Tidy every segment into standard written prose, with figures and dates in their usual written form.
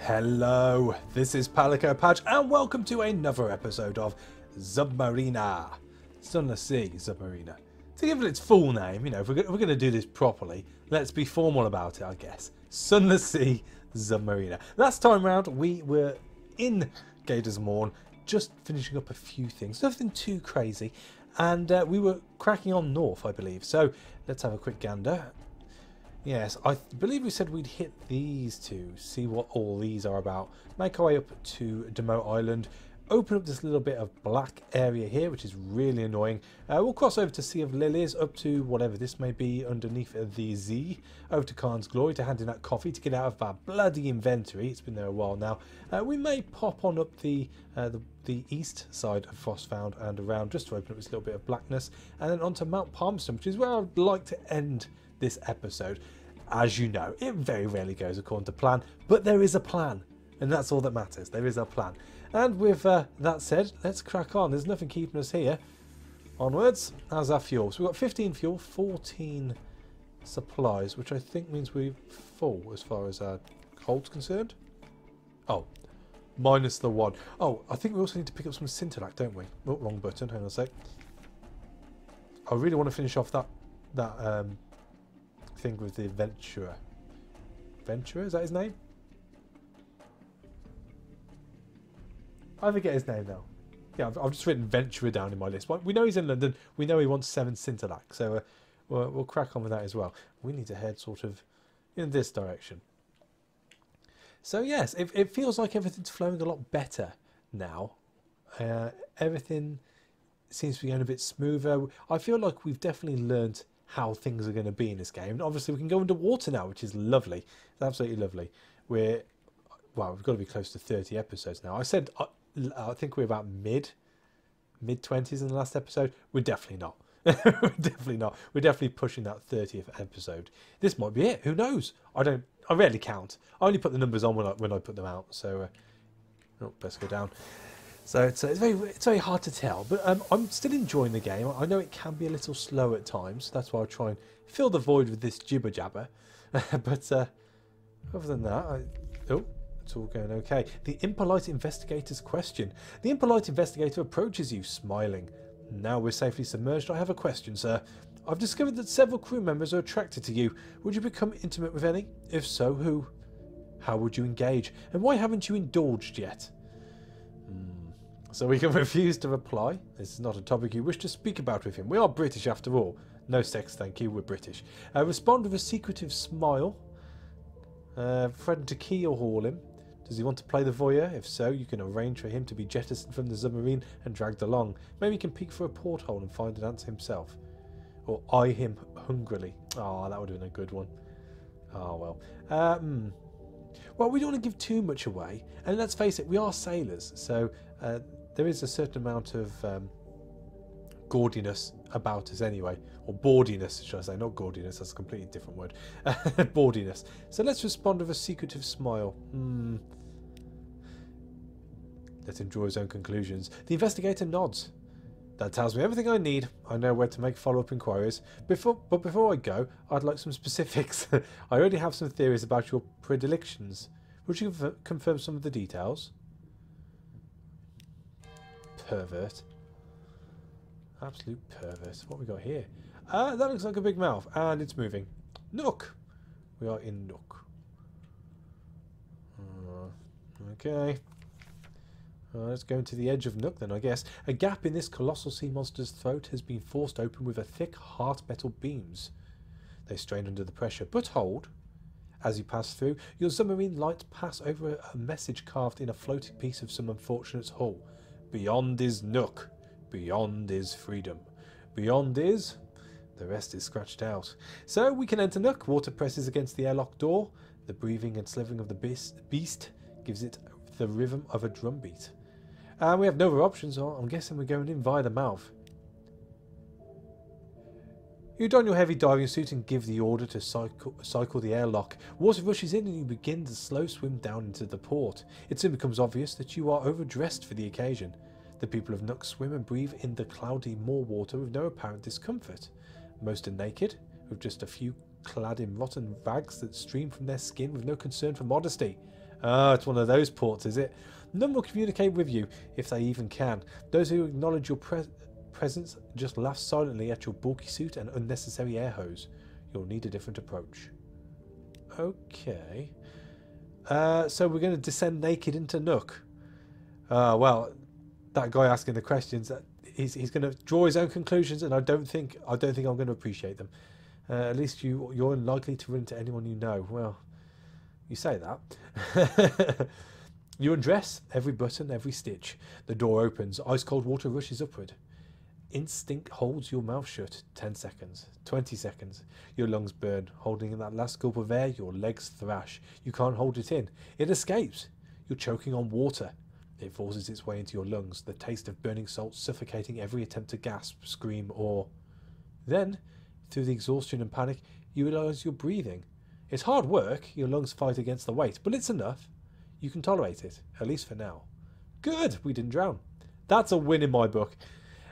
Hello, this is Palico Patch and welcome to another episode of Zubmariner. Sunless Sea Zubmariner. To give it its full name, you know, if we're going to do this properly, let's be formal about it, I guess. Sunless Sea Zubmariner. Last time round, we were in Gator's Morn, just finishing up a few things, nothing too crazy, and we were cracking on north, I believe. So let's have a quick gander. Yes, I believe we said we'd hit these two, see what all these are about, make our way up to Demeaux Island, open up this little bit of black area here, which is really annoying. We'll cross over to Sea of Lilies, up to whatever this may be underneath the Z, over to Kahn's Glory to hand in that coffee to get out of our bloody inventory. It's been there a while now. We may pop on up the east side of Frostfound and around just to open up this little bit of blackness, and then onto Mount Palmerston, which is where I'd like to end this episode. As you know, it very rarely goes according to plan, but there is a plan, and that's all that matters. There is a plan. And with that said, let's crack on. There's nothing keeping us here. Onwards. How's our fuel? So we've got 15 fuel, 14 supplies, which I think means we're full as far as our hold's concerned. Oh, minus the one. Oh, I think we also need to pick up some Scintillac, don't we? Oh, wrong button. Hang on a sec. I really want to finish off that thing with the adventurer. Venturer, is that his name? I forget his name now. Yeah, I've just written Venturer down in my list. We know he's in London. We know he wants 7 Scintillac, so we'll crack on with that as well. We need to head sort of in this direction. So yes, it feels like everything's flowing a lot better now. Everything seems to be going a bit smoother. I feel like we've definitely learned how things are going to be in this game. And obviously we can go underwater now, which is lovely. It's absolutely lovely. Well, we've got to be close to 30 episodes now. I said I think we're about mid-20s in the last episode. We're definitely not. We're definitely not. We're definitely pushing that 30th episode. This might be it. Who knows? I rarely count. I only put the numbers on when I put them out. So let's go down. So it's very hard to tell, but I'm still enjoying the game. I know it can be a little slow at times. That's why I'll try and fill the void with this jibber jabber. But other than that, it's all going okay. The impolite investigator's question. The impolite investigator approaches you, smiling. Now we're safely submerged. I have a question, sir. I've discovered that several crew members are attracted to you. Would you become intimate with any? If so, who? How would you engage? And why haven't you indulged yet? So we can refuse to reply. This is not a topic you wish to speak about with him. We are British after all. No sex, thank you. We're British. Respond with a secretive smile. Threaten to key or haul him. Does he want to play the voyeur? If so, you can arrange for him to be jettisoned from the submarine and dragged along. Maybe he can peek for a porthole and find an answer himself. Or eye him hungrily. Oh, that would have been a good one. Oh, well. Well, we don't want to give too much away. And let's face it, we are sailors. So there is a certain amount of gaudiness about us anyway. Or bawdiness, should I say. Not gaudiness, that's a completely different word. Bawdiness. So let's respond with a secretive smile. Let him draw his own conclusions. The investigator nods. That tells me everything I need. I know where to make follow-up inquiries. But before I go, I'd like some specifics. I already have some theories about your predilections. Would you confirm some of the details? Pervert. Absolute pervert. What we got here? That looks like a big mouth. And it's moving. Nook. We are in Nook. Okay. Let's go to the edge of Nook then, I guess. A gap in this colossal sea monster's throat has been forced open with a thick heart metal beams. They strain under the pressure, but hold. As you pass through, your submarine lights pass over a message carved in a floating piece of some unfortunate's hull. Beyond is Nook. Beyond is freedom. Beyond is... The rest is scratched out. So we can enter Nook. Water presses against the airlock door. The breathing and slithering of the beast gives it the rhythm of a drumbeat. And we have no other options, so I'm guessing we're going in via the mouth. You don your heavy diving suit and give the order to cycle the airlock. Water rushes in and you begin the slow swim down into the port. It soon becomes obvious that you are overdressed for the occasion. The people of Nook swim and breathe in the cloudy moor water with no apparent discomfort. Most are naked, with just a few clad in rotten rags that stream from their skin with no concern for modesty. Ah, it's one of those ports, is it? None will communicate with you, if they even can. Those who acknowledge your presence just laugh silently at your bulky suit and unnecessary air hose. You'll need a different approach. Okay. So we're going to descend naked into Nook. Well, that guy asking the questions, he's going to draw his own conclusions, and I don't think I'm going to appreciate them. At least you're unlikely to run into anyone you know. Well, you say that. You undress, every button, every stitch. The door opens, ice cold water rushes upward. Instinct holds your mouth shut. 10 seconds, 20 seconds. Your lungs burn. Holding in that last gulp of air, your legs thrash. You can't hold it in. It escapes. You're choking on water. It forces its way into your lungs, the taste of burning salt suffocating every attempt to gasp, scream, or... Then, through the exhaustion and panic, you realise you're breathing. It's hard work. Your lungs fight against the weight, but it's enough. You can tolerate it, at least for now. Good, we didn't drown. That's a win in my book.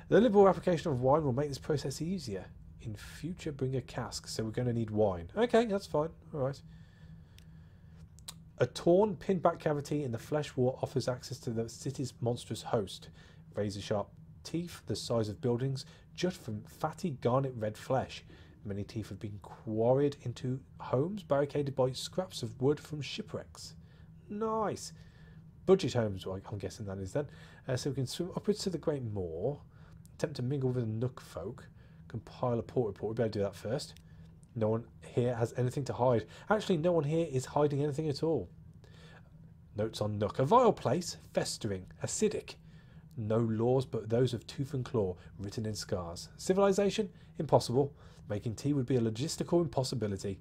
The liberal application of wine will make this process easier. In future, bring a cask, so we're going to need wine. Okay, that's fine. All right. A torn, pinned-back cavity in the flesh wall offers access to the city's monstrous host. Razor-sharp teeth, the size of buildings, jut from fatty, garnet-red flesh. Many teeth have been quarried into homes barricaded by scraps of wood from shipwrecks. Nice. Budget homes, well, I'm guessing that is then. So we can swim upwards to the Great Moor. Attempt to mingle with the Nook folk. Compile a port report. We better do that first. No one here has anything to hide. Actually, no one here is hiding anything at all. Notes on Nook. A vile place. Festering. Acidic. No laws but those of tooth and claw, written in scars. Civilization? Impossible. Making tea would be a logistical impossibility.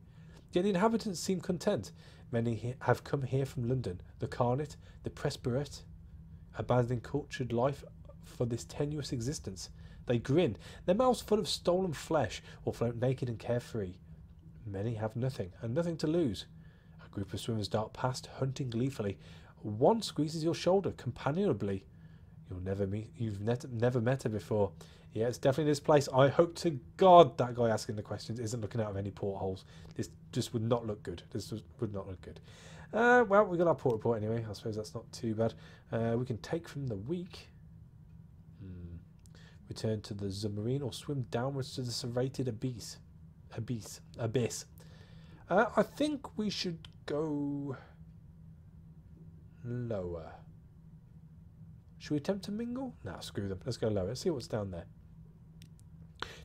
Yet the inhabitants seem content. Many have come here from London, the Carnet, the Presbyterian, abandoning cultured life for this tenuous existence. They grin, their mouths full of stolen flesh, or float naked and carefree. Many have nothing, and nothing to lose. A group of swimmers dart past, hunting gleefully. One squeezes your shoulder companionably. You've never met her before. Yeah, it's definitely this place. I hope to God that guy asking the questions isn't looking out of any portholes. This just would not look good. Would not look good. Well, we got our port report anyway. I suppose that's not too bad. We can take from the week. Return to the submarine or swim downwards to the serrated abyss. I think we should go lower. Should we attempt to mingle? Nah, screw them. Let's go lower. Let's see what's down there.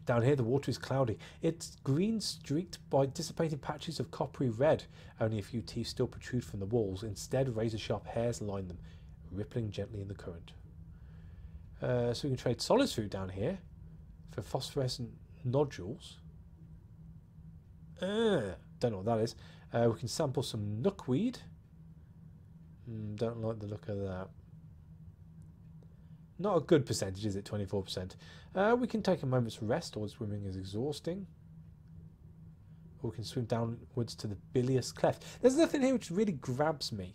Down here, the water is cloudy. It's green streaked by dissipated patches of coppery red. Only a few teeth still protrude from the walls. Instead, razor-sharp hairs line them, rippling gently in the current. So we can trade solid food down here for phosphorescent nodules. Don't know what that is. We can sample some nookweed. Don't like the look of that. Not a good percentage, is it? 24%. We can take a moment's rest, or swimming is exhausting. Or we can swim downwards to the bilious cleft. There's nothing here which really grabs me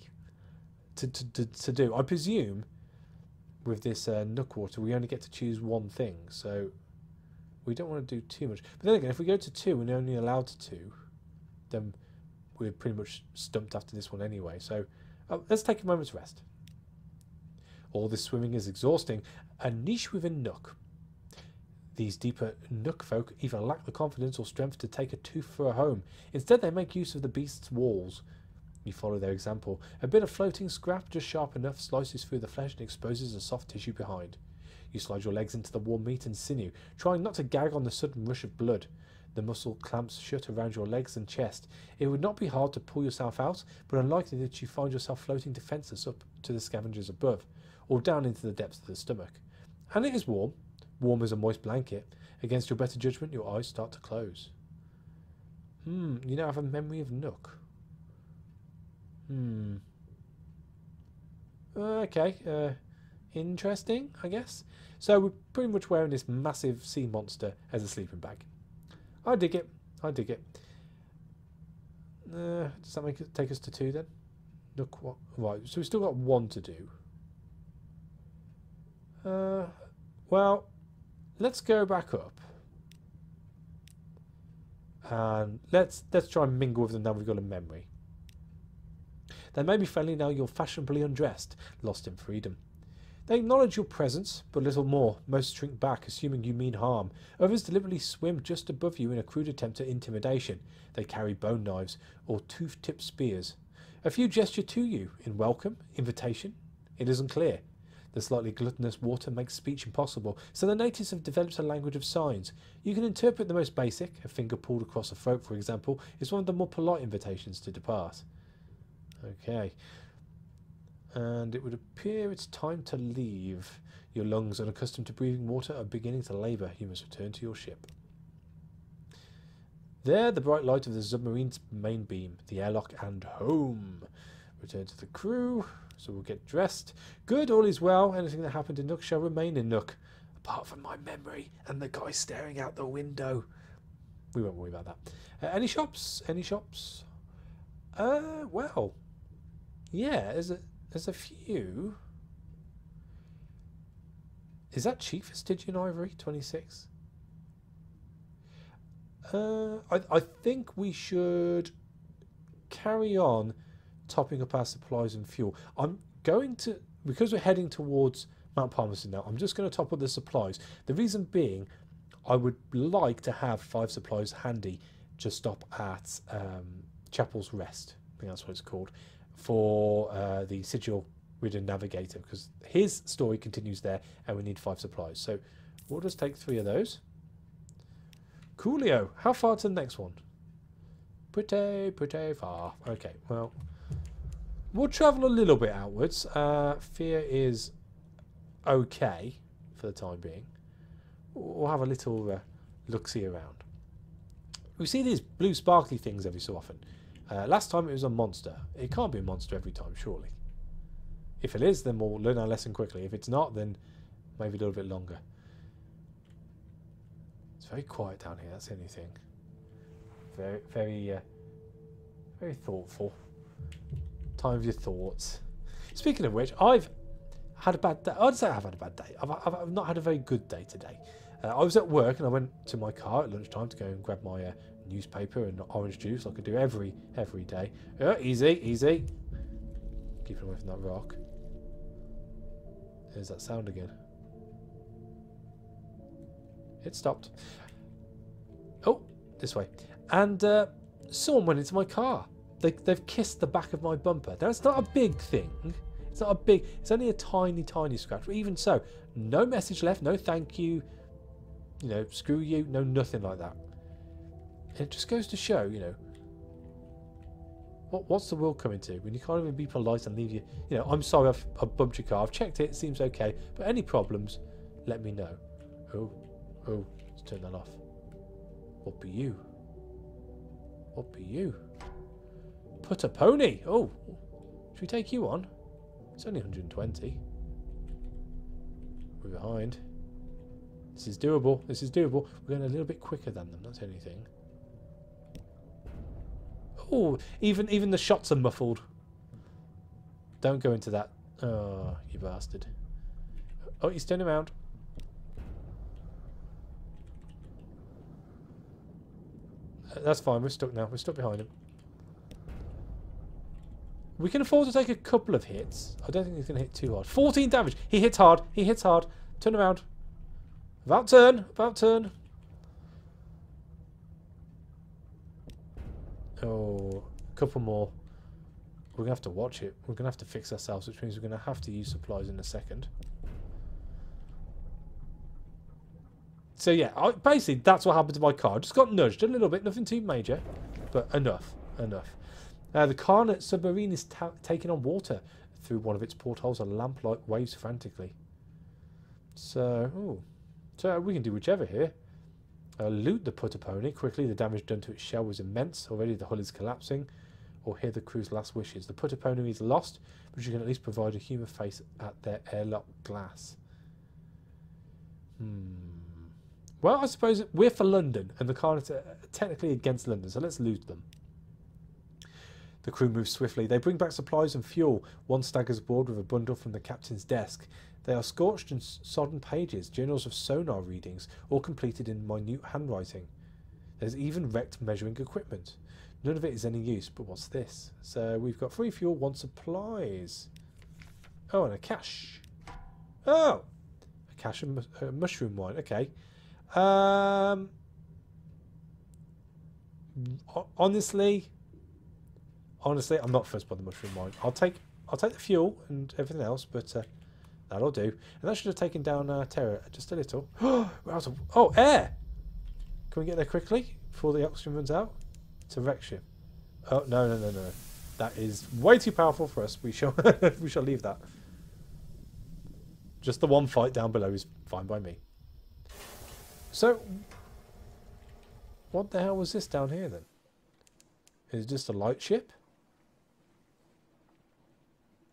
to do. I presume with this Nook water, we only get to choose one thing, so we don't want to do too much. But then again, if we go to 2 and we're only allowed to 2, then we're pretty much stumped after this one anyway. So let's take a moment's rest. All this swimming is exhausting. A niche within Nook. These deeper Nook folk either lack the confidence or strength to take a tooth for a home. Instead, they make use of the beast's walls. You follow their example. A bit of floating scrap, just sharp enough, slices through the flesh and exposes a soft tissue behind. You slide your legs into the warm meat and sinew, trying not to gag on the sudden rush of blood. The muscle clamps shut around your legs and chest. It would not be hard to pull yourself out, but unlikely that you find yourself floating defenceless up to the scavengers above, or down into the depths of the stomach. And it is warm, warm as a moist blanket. Against your better judgment, your eyes start to close. You now have a memory of Nook. Okay, interesting, I guess. So we're pretty much wearing this massive sea monster as a sleeping bag. I dig it. I dig it. Does that take us to 2 then? Nook, what? Right, so we've still got 1 to do. Well, let's go back up. And let's try and mingle with them now we've got a memory. They may be friendly now you're fashionably undressed, lost in freedom. They acknowledge your presence, but little more. Most shrink back, assuming you mean harm. Others deliberately swim just above you in a crude attempt at intimidation. They carry bone knives or tooth-tipped spears. A few gesture to you in welcome, invitation. It isn't clear. The slightly gluttonous water makes speech impossible, so the natives have developed a language of signs. You can interpret the most basic, a finger pulled across a throat, for example, is one of the more polite invitations to depart. Okay. And it would appear it's time to leave. Your lungs, unaccustomed to breathing water, are beginning to labour. You must return to your ship. There, the bright light of the submarine's main beam, the airlock, and home. Return to the crew. So we'll get dressed. Good, all is well. Anything that happened in Nook shall remain in Nook. Apart from my memory and the guy staring out the window. We won't worry about that. Any shops? Any shops? Well. Yeah, there's a few. Is that cheap for Stygian Ivory? 26? I think we should carry on topping up our supplies and fuel. I'm going to, because we're heading towards Mount Palmerston now, I'm just going to top up the supplies. The reason being, I would like to have 5 supplies handy to stop at Chapel's Rest, I think that's what it's called, for the sigil-ridden navigator, because his story continues there and we need 5 supplies. So we'll just take 3 of those. Coolio. How far to the next one? Pretty far. Okay, well, we'll travel a little bit outwards. Fear is okay for the time being. We'll have a little look-see around. We see these blue sparkly things every so often. Last time it was a monster. It can't be a monster every time, surely. If it is, then we'll learn our lesson quickly. If it's not, then maybe a little bit longer. It's very quiet down here, that's the only thing. Very thoughtful. Time of your thoughts. Speaking of which, I've had a bad day. I'd say I've had a bad day. I've not had a very good day today. I was at work and I went to my car at lunchtime to go and grab my newspaper and orange juice like I do every day. Easy, easy. Keeping away from that rock. There's that sound again. It stopped. Oh, this way. And someone went into my car. They've kissed the back of my bumper. That's not a big thing. It's not a big... It's only a tiny, tiny scratch. But even so, no message left. No thank you. You know, screw you. No, nothing like that. And it just goes to show, you know, what's the world coming to when you can't even be polite and leave you... You know, I'm sorry I've bumped your car. I've checked it. It seems okay. But any problems, let me know. Oh, let's turn that off. What be you? What be you? Putterpony! Oh, should we take you on? It's only 120. We're behind. This is doable. This is doable. We're going a little bit quicker than them. That's anything. Oh, even the shots are muffled. Don't go into that. Oh, you bastard. Oh, he's turning around. That's fine. We're stuck now. We're stuck behind him. We can afford to take a couple of hits. I don't think he's going to hit too hard. 14 damage. He hits hard. He hits hard. Turn around. About turn. About turn. Oh, a couple more. We're going to have to watch it. We're going to have to fix ourselves, which means we're going to have to use supplies in a second. So yeah, basically that's what happened to my car. I just got nudged a little bit. Nothing too major, but enough. Enough. The Kahn submarine is taking on water through one of its portholes. A lamplight waves frantically. So we can do whichever here. Loot the Putterpony. Quickly, the damage done to its shell was immense. Already the hull is collapsing. Or hear the crew's last wishes. The Putterpony is lost, but you can at least provide a human face at their airlock glass. Well, I suppose we're for London, and the Kahn is technically against London, so let's loot them. The crew moves swiftly. They bring back supplies and fuel. One staggers aboard with a bundle from the captain's desk. They are scorched and sodden pages, journals of sonar readings, all completed in minute handwriting. There's even wrecked measuring equipment. None of it is any use, but what's this? So we've got 3 fuel, 1 supplies. Oh, and a cache. Oh! A cache and mushroom wine. Okay. Honestly, I'm not fussed by the mushroom wine. I'll take the fuel and everything else, but that'll do. And that should have taken down Terror just a little. We're out of... Oh, air! Can we get there quickly before the oxygen runs out? It's a wreck ship. Oh, no. That is way too powerful for us. We shall we shall leave that. Just the one fight down below is fine by me. So, what the hell was this down here then? Is it just a light ship?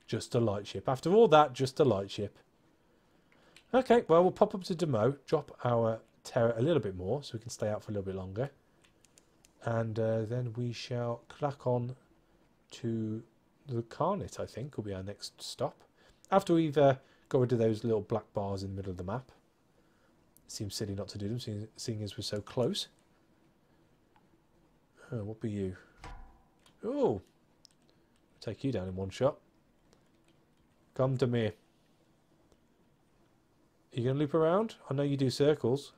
Just a light ship. After all that, just a light ship. Okay, well, we'll pop up to Demeaux, drop our Terror a little bit more so we can stay out for a little bit longer. And then we shall crack on to the Kahn, I think, will be our next stop. After we've got rid of those little black bars in the middle of the map. It seems silly not to do them, seeing as we're so close. Oh, what be you? Oh! Take you down in one shot. Come to me. Are you going to loop around? I know you do circles.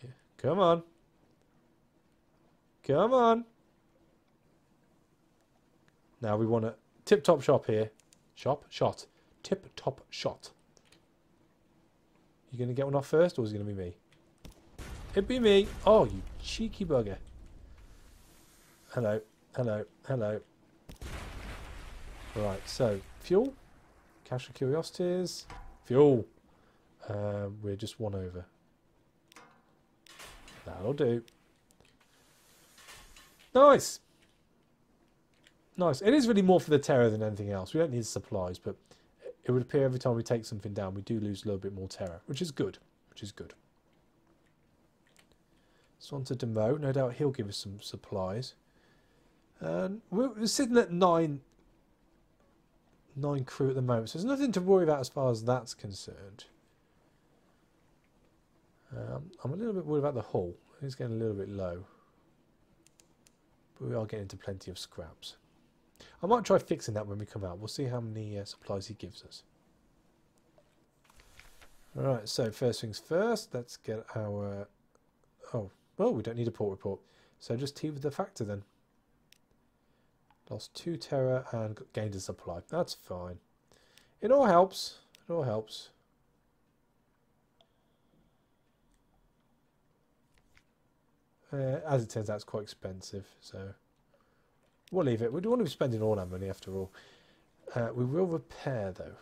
Yeah. Come on. Come on. Now we want a tip-top shot here. Shot. Tip-top shot. You going to get one off first, or is it going to be me? It'd be me. Oh, you cheeky bugger. Hello. Right, so, fuel. Cache of curiosities. Fuel. We're just one over. That'll do. Nice. It is really more for the Terror than anything else. We don't need supplies, but it would appear every time we take something down, we do lose a little bit more Terror, which is good. So on to Demeaux. No doubt he'll give us some supplies. And we're sitting at 9 crew at the moment, so there's nothing to worry about as far as that's concerned. I'm a little bit worried about the hull. It's getting a little bit low. But we are getting into plenty of scraps. I might try fixing that when we come out. We'll see how many supplies he gives us. Alright, so first things first, let's get our... Oh, well, we don't need a port report. So just T with the factor then. Lost 2 Terror and gained a supply. That's fine. It all helps. As it turns out, it's quite expensive, so we'll leave it. We don't want to be spending all our money after all. We will repair, though.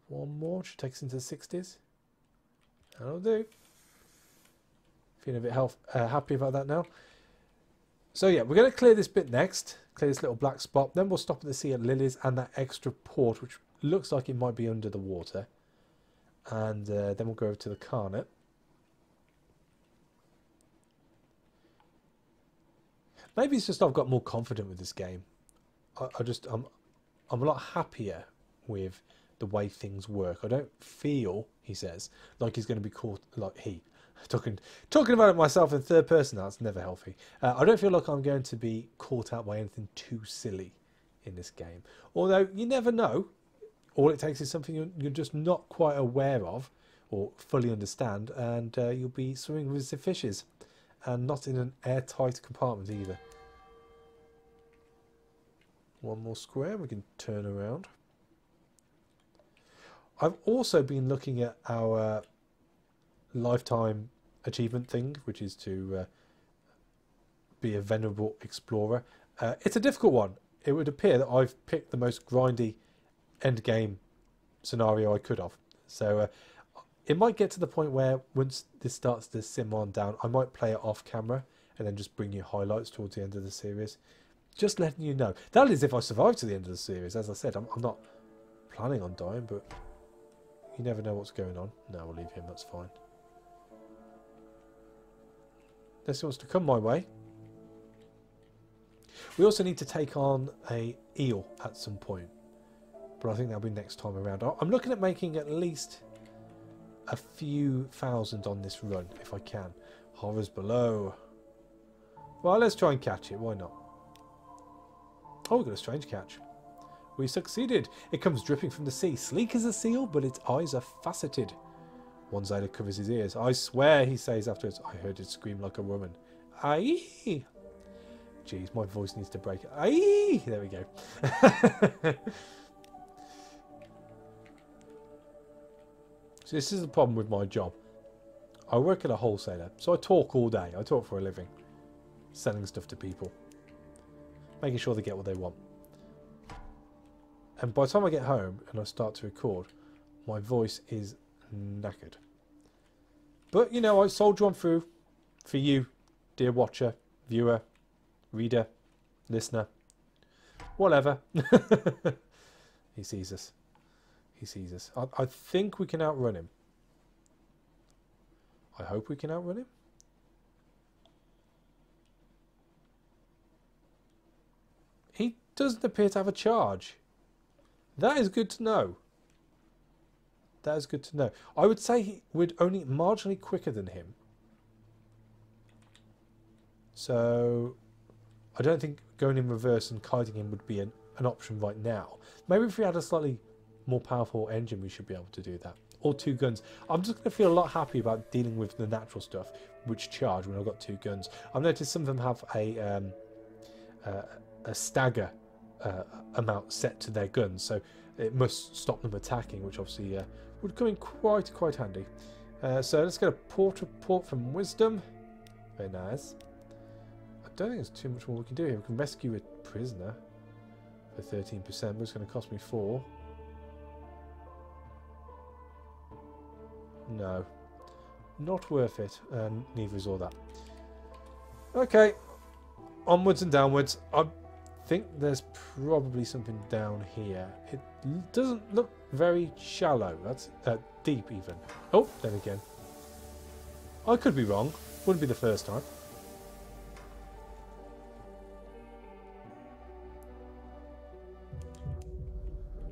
One more should take us into the 60s. That'll do. Feeling a bit happy about that now. So yeah, we're going to clear this bit next. Clear this little black spot. Then we'll stop at the sea at Lilies and that extra port, which looks like it might be under the water. And then we'll go over to the Kahn. Maybe it's just I've got more confident with this game. I'm a lot happier with the way things work. I don't feel, he says, like he's going to be caught, talking about it myself in third person. That's never healthy. I don't feel like I'm going to be caught out by anything too silly in this game. Although you never know. All it takes is something you're just not quite aware of or fully understand, and you'll be swimming with the fishes, and not in an airtight compartment either. One more square, we can turn around. I've also been looking at our lifetime achievement thing, which is to be a venerable explorer. It's a difficult one. It would appear that I've picked the most grindy end game scenario I could have. So it might get to the point where once this starts to sim on down, I might play it off camera and then just bring you highlights towards the end of the series. Just letting you know. That is if I survive to the end of the series. As I said, I'm not planning on dying, but you never know what's going on. No, we'll leave him, that's fine. This wants to come my way. We also need to take on a eel at some point. but I think that'll be next time around. I'm looking at making at least a few thousand on this run, if I can. Horrors below. Well, let's try and catch it. Why not? Oh, we got a strange catch. We succeeded. It comes dripping from the sea. Sleek as a seal, but its eyes are faceted. One sailor covers his ears. I swear, he says afterwards, I heard it scream like a woman. Aye. Jeez, my voice needs to break. Aye. There we go. So this is the problem with my job. I work at a wholesaler, so I talk all day. I talk for a living. Selling stuff to people. Making sure they get what they want. And by the time I get home and I start to record, my voice is knackered. But, you know, I soldier on through for you, dear watcher, viewer, reader, listener, whatever. He sees us. He sees us. I think we can outrun him. I hope we can outrun him. He doesn't appear to have a charge. That is good to know. That is good to know. I would say we're only marginally quicker than him. So I don't think going in reverse and kiting him would be an option right now. Maybe if we had a slightly more powerful engine, we should be able to do that. Or two guns. I'm just going to feel a lot happy about dealing with the natural stuff, which charge when I've got two guns. I've noticed some of them have a stagger amount set to their guns, so it must stop them attacking, which obviously would come in quite handy. So let's get a port from Wisdom. Very nice. I don't think there's too much more we can do here. We can rescue a prisoner for 13%, but it's going to cost me 4. No, not worth it, and neither is all that. Okay, onwards and downwards. I think there's probably something down here. It doesn't look very shallow. That's deep even. Oh, then again. I could be wrong. Wouldn't be the first time.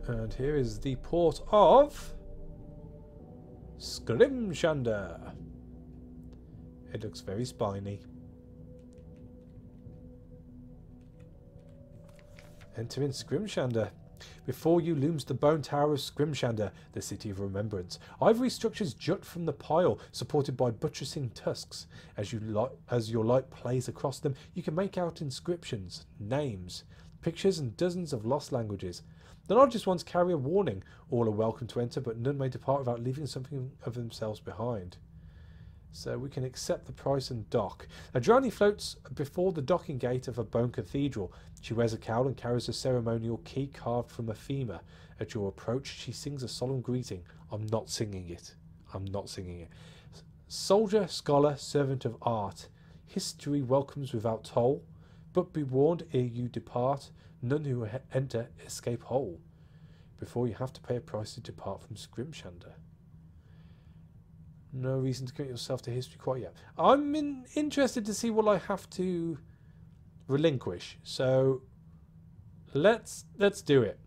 And here is the port of Scrimshander. It looks very spiny. Enter in Scrimshander. Before you looms the bone tower of Scrimshander, the city of remembrance. Ivory structures jut from the pile, supported by buttressing tusks. As your light plays across them, you can make out inscriptions, names, pictures, and dozens of lost languages. The largest ones carry a warning. All are welcome to enter, but none may depart without leaving something of themselves behind. So we can accept the price and dock. A Drownie floats before the docking gate of a bone cathedral. She wears a cowl and carries a ceremonial key carved from a femur. At your approach, she sings a solemn greeting. I'm not singing it. I'm not singing it. Soldier, scholar, servant of art. History welcomes without toll. But be warned ere you depart. None who enter escape whole. Before you have to pay a price to depart from Scrimshander. No reason to commit yourself to history quite yet. I'm interested to see what I have to relinquish. So let's do it.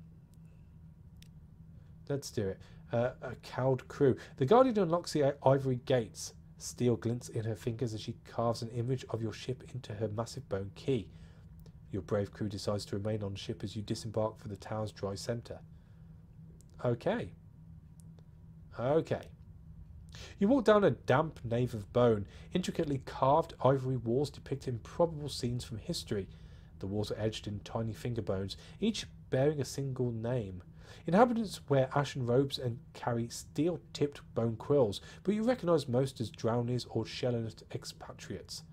Let's do it. A cowed crew. The Guardian unlocks the ivory gates. Steel glints in her fingers as she carves an image of your ship into her massive bone key. Your brave crew decides to remain on ship as you disembark for the tower's dry centre. Okay. Okay. You walk down a damp nave of bone. Intricately carved ivory walls depict improbable scenes from history. The walls are edged in tiny finger bones, each bearing a single name. Inhabitants wear ashen robes and carry steel-tipped bone quills, but you recognise most as drownies or shell-earned expatriates.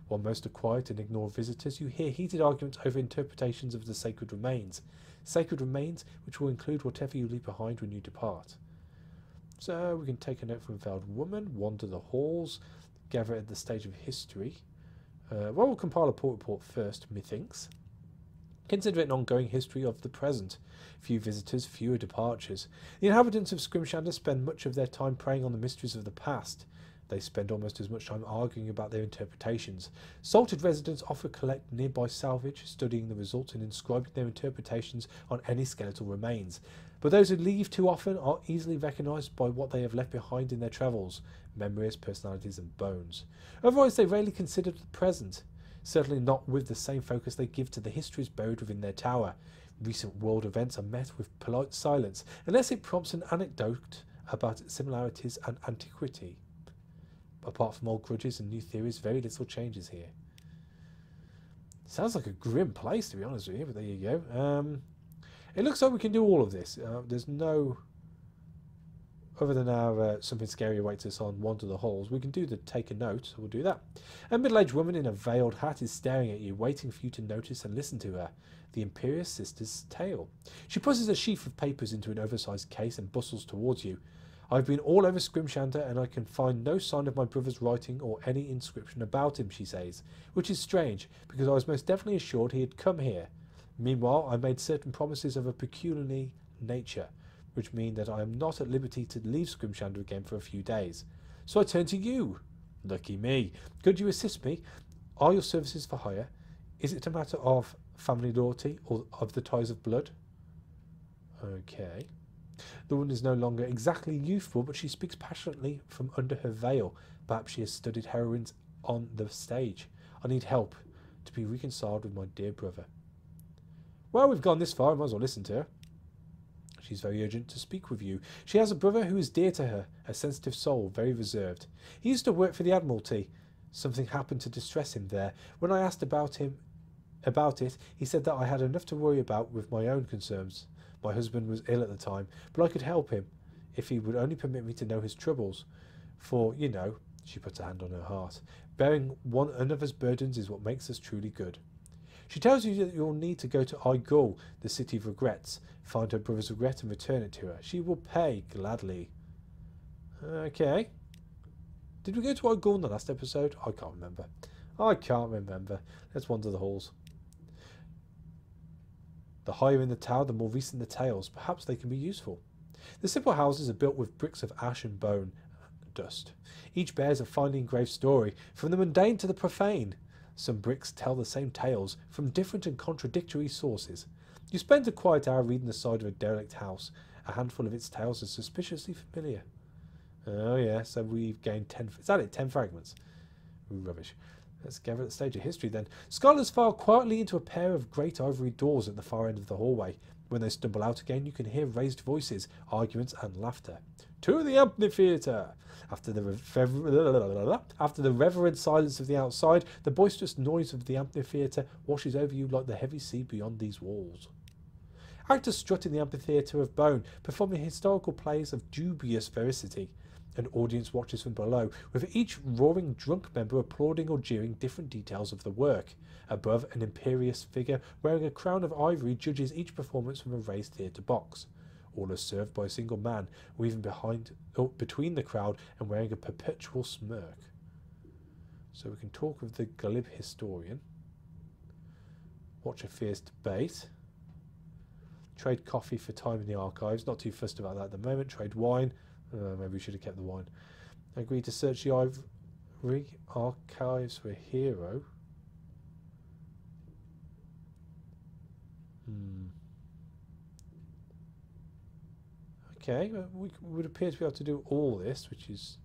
While most are quiet and ignore visitors, you hear heated arguments over interpretations of the sacred remains. Sacred remains which will include whatever you leave behind when you depart. So we can take a note from Veiled Woman, wander the halls, gather at the stage of history. Well, we'll compile a port report first, methinks. Consider it an ongoing history of the present. Few visitors, fewer departures. The inhabitants of Scrimshander spend much of their time preying on the mysteries of the past. They spend almost as much time arguing about their interpretations. Salted residents often collect nearby salvage, studying the results and inscribing their interpretations on any skeletal remains. but those who leave too often are easily recognised by what they have left behind in their travels, memories, personalities and bones. Otherwise they rarely consider the present, certainly not with the same focus they give to the histories buried within their tower. Recent world events are met with polite silence, unless it prompts an anecdote about its similarities and antiquity. Apart from old grudges and new theories, very little changes here. Sounds like a grim place, to be honest with you, but there you go. It looks like we can do all of this. There's no... Other than our something scary awaits us on one of the halls, we can do the take a note, so we'll do that. A middle-aged woman in a veiled hat is staring at you, waiting for you to notice and listen to her. The Imperious Sister's tale. She pushes a sheaf of papers into an oversized case and bustles towards you. I've been all over Scrimshander and I can find no sign of my brother's writing or any inscription about him, she says, which is strange, because I was most definitely assured he had come here. Meanwhile, I made certain promises of a peculiar nature, which mean that I am not at liberty to leave Scrimshander again for a few days. So I turn to you. Lucky me. Could you assist me? Are your services for hire? Is it a matter of family loyalty or of the ties of blood? Okay. The woman is no longer exactly youthful, but she speaks passionately from under her veil. Perhaps she has studied heroines on the stage. I need help to be reconciled with my dear brother. Well, we've gone this far, I might as well listen to her. She's very urgent to speak with you. She has a brother who is dear to her, a sensitive soul, very reserved. He used to work for the Admiralty. Something happened to distress him there. When I asked about it, he said that I had enough to worry about with my own concerns. My husband was ill at the time, but I could help him, if he would only permit me to know his troubles. For, you know, she puts a hand on her heart, bearing one another's burdens is what makes us truly good. She tells you that you'll need to go to Igul, the city of regrets, find her brother's regret and return it to her. She will pay gladly. Okay. Did we go to Igul in the last episode? I can't remember. Let's wander the halls. The higher in the tower, the more recent the tales. Perhaps they can be useful. The simple houses are built with bricks of ash and bone dust. Each bears a finely engraved story, from the mundane to the profane. Some bricks tell the same tales, from different and contradictory sources. You spend a quiet hour reading the side of a derelict house. A handful of its tales are suspiciously familiar. Oh yeah, so we've gained 10... Is that it? 10 fragments? Ooh, rubbish. Let's gather at the stage of history then. Scholars file quietly into a pair of great ivory doors at the far end of the hallway. When they stumble out again, you can hear raised voices, arguments and laughter. To the amphitheatre! After the reverent silence of the outside, the boisterous noise of the amphitheatre washes over you like the heavy sea beyond these walls. Actors strut in the amphitheatre of bone, performing historical plays of dubious veracity. An audience watches from below, with each roaring drunk member applauding or jeering different details of the work. Above, an imperious figure wearing a crown of ivory judges each performance from a raised theatre box. All are served by a single man, weaving between the crowd and wearing a perpetual smirk. So we can talk with the glib historian. Watch a fierce debate. Trade coffee for time in the archives. Not too fussed about that at the moment. Trade wine. Maybe we should have kept the wine. Agree to search the ivory archives for a hero. Okay, we would appear to be able to do all this, which is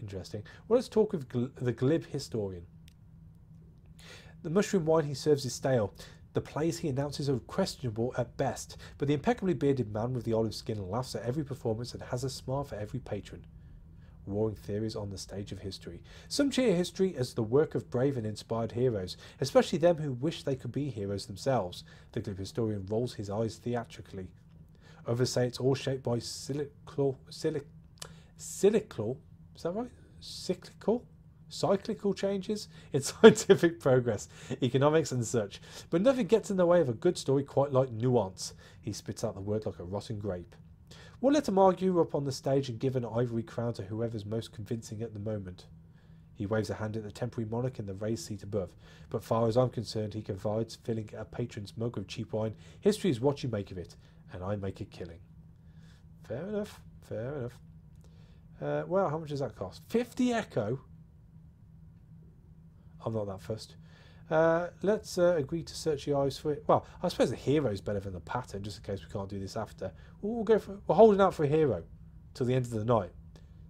interesting. Well, let's talk with the glib historian. The mushroom wine he serves is stale. The plays he announces are questionable at best, but the impeccably bearded man with the olive skin laughs at every performance and has a smile for every patron. Roaring theories on the stage of history. Some cheer history as the work of brave and inspired heroes, especially them who wish they could be heroes themselves. The glib historian rolls his eyes theatrically. Others say it's all shaped by cyclical, is that right? Cyclical changes in scientific progress, economics and such. But nothing gets in the way of a good story quite like nuance. He spits out the word like a rotten grape. We'll let him argue up on the stage and give an ivory crown to whoever's most convincing at the moment. He waves a hand at the temporary monarch in the raised seat above. But far as I'm concerned, he confides, filling a patron's mug of cheap wine. History is what you make of it, and I make a killing. Fair enough, fair enough. Well, how much does that cost? 50 echo? I'm not that fussed. Let's agree to search the eyes for it. Well, I suppose the hero's better than the pattern, just in case we can't do this after. We're holding out for a hero till the end of the night.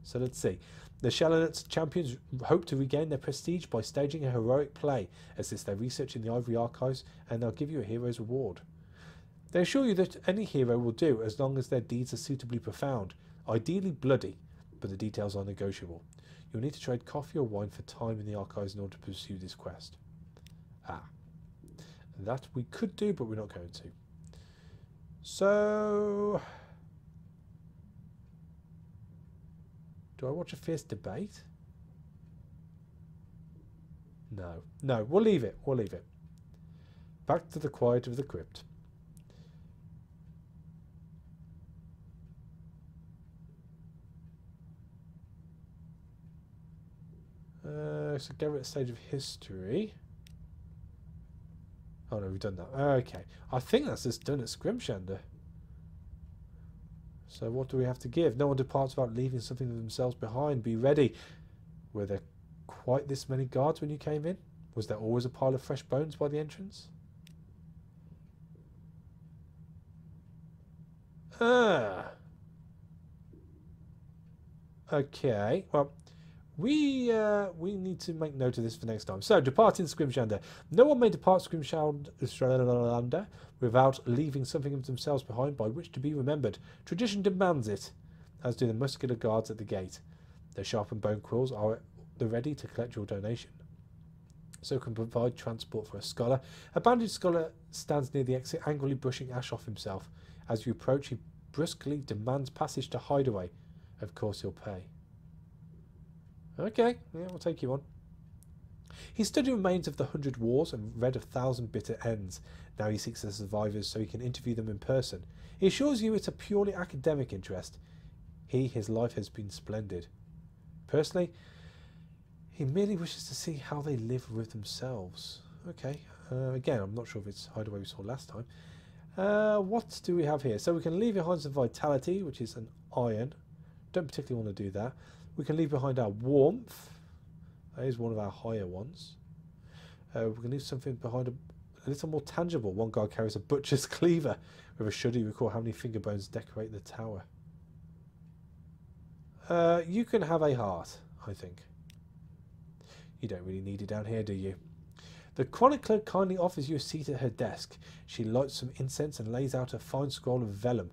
So let's see. The Shallonet's champions hope to regain their prestige by staging a heroic play. Assist their research in the Ivory Archives, and they'll give you a hero's reward. They assure you that any hero will do as long as their deeds are suitably profound, ideally bloody, but the details are negotiable. You'll need to trade coffee or wine for time in the archives in order to pursue this quest. That we could do, but we're not going to. So, do I watch a fierce debate? No, we'll leave it. Back to the quiet of the crypt. So go at the stage of history. Oh no, we've done that. Okay. I think that's just done at Scrimshander. So what do we have to give? No one departs without leaving something of themselves behind. Be ready. Were there quite this many guards when you came in? Was there always a pile of fresh bones by the entrance? Okay. Well, we need to make note of this for next time. So, departing Scrimshander. No one may depart Scrimshander without leaving something of themselves behind by which to be remembered. Tradition demands it, as do the muscular guards at the gate. Their sharpened bone quills are at the ready to collect your donation. So can provide transport for a scholar. A bandaged scholar stands near the exit, angrily brushing ash off himself. As you approach, he brusquely demands passage to Hideaway. Of course, he'll pay. Okay, yeah, we'll take you on. He studied remains of the 100 Wars and read of 1,000 bitter ends. Now he seeks the survivors so he can interview them in person. He assures you it's a purely academic interest. His life has been splendid. Personally, he merely wishes to see how they live with themselves. Okay, again, I'm not sure if it's Hideaway we saw last time. What do we have here? So we can leave behind some vitality, which is an iron. Don't particularly want to do that. We can leave behind our warmth. That is one of our higher ones. We can leave something behind a little more tangible. One guy carries a butcher's cleaver. With a shudder, you recall how many finger bones decorate the tower. You can have a heart, I think. You don't really need it down here, do you? The chronicler kindly offers you a seat at her desk. She lights some incense and lays out a fine scroll of vellum.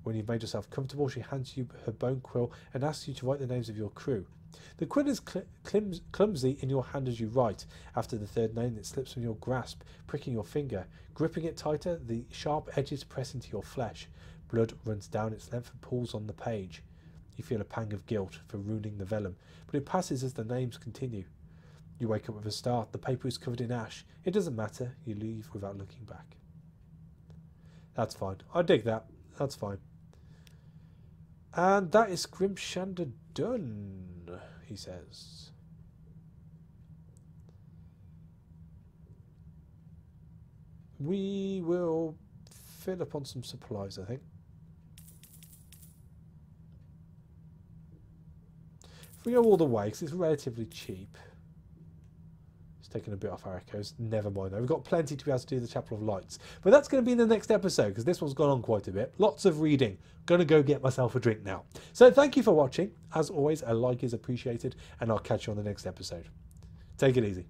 When you've made yourself comfortable, she hands you her bone quill and asks you to write the names of your crew. The quill is clumsy in your hand as you write. After the third name, it slips from your grasp, pricking your finger. Gripping it tighter, the sharp edges press into your flesh. Blood runs down its length and pools on the page. You feel a pang of guilt for ruining the vellum, but it passes as the names continue. You wake up with a start. The paper is covered in ash. It doesn't matter. You leave without looking back. That's fine. I dig that. That's fine. And that is Scrimshander done, he says. We will fill up on some supplies, I think. If we go all the way, because it's relatively cheap. It's taken a bit off our echoes. Never mind though. We've got plenty to be able to do the Chapel of Lights. But that's going to be in the next episode, because this one's gone on quite a bit. Lots of reading. Going to go get myself a drink now. So thank you for watching. As always, a like is appreciated, and I'll catch you on the next episode. Take it easy.